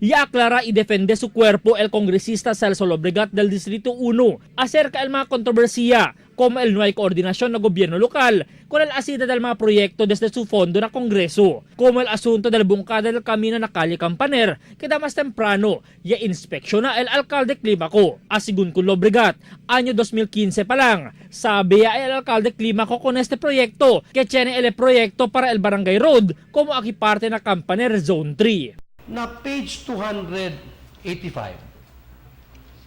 y aclara y defende su cuerpo el congresista Celso Lobregat del Distrito 1 acerca del mga kontrobersiya como el no hay coordinación ng gobyerno lokal con el asida del mga proyecto desde su fondo na Kongreso, como el asunto del bungkada del camino na Calle Campaner que da más temprano y inspeksyon na el alcalde Climaco. Asigun con Lobregat, año 2015 pa lang, sabi el alcalde Climaco con este proyecto que tiene el proyecto para el Barangay Road como aquí parte na Campaner Zone 3. Na page 285,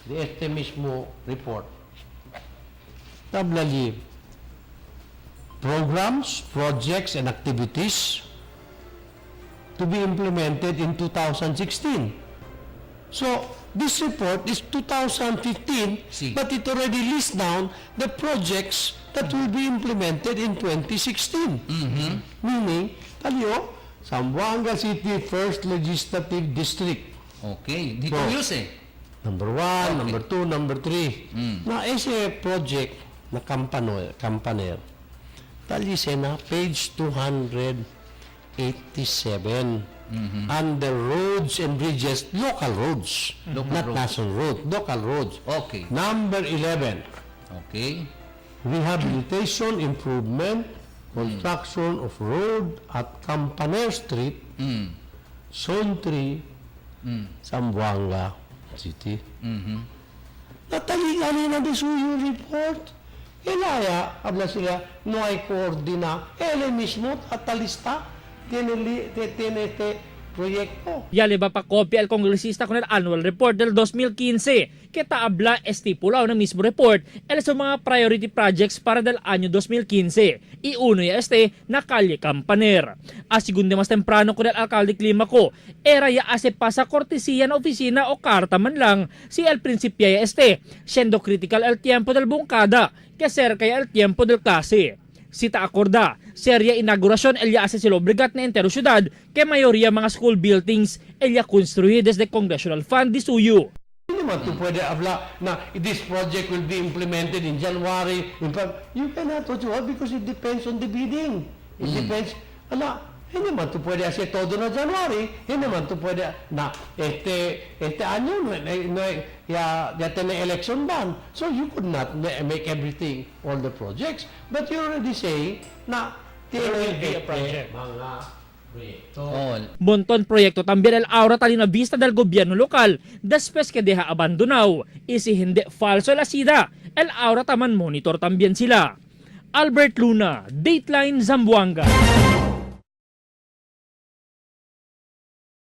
este mismo report, tablali, programs, projects, and activities to be implemented in 2016. So, this report is 2015, but it already lists down the projects that will be implemented in 2016. Meaning, talyo, Zamboanga City First Legislative District. Okay, di So, curious eh. Number 1, number 2, number 3. Na ese project na Campaner, tali na page 287. Under roads and bridges, local roads, not national roads, local roads. Okay. Number 11, Okay. rehabilitation, improvement, construction of road at Campaner Street, Zone 3, Zamboanga City. Nataliganin na di suyo report. Ilaya, habla sila, no hay coordina. Ele mismo, tatalista, tiene proyecto. Ya le va pa kopya el congresista con el annual report del 2015 que taabla estipulado ng mismo report el sa mga priority projects para del año 2015 y uno ya na Calle Campaner. A segundo mas temprano con el alcalde Climaco era ya hace pasa cortesía na oficina o karta man lang si el principio ya siendo critical el tiempo del bungkada que cerca ya el tiempo del klase. Sita acorda, serya inauguración el ya hace si Lobregat na entero syudad que mayoría mga school buildings el ya construye desde Congressional Fund di suyo. Hindi naman ito pwede habla na this project will be implemented in January. You cannot do it because it depends on the bidding. It depends. Hindi naman ito pwede hacer todo na January. Hindi naman ito pwede na este año ya tiene election ban. So you could not make everything, all the projects. But you already say na there will be a project. Mga proyekto. Montón proyekto también el aura talina vista del gobierno local después que deja abandonado y si hindi falso la sida el aura taman monitor también sila. Albert Luna, Dateline Zamboanga.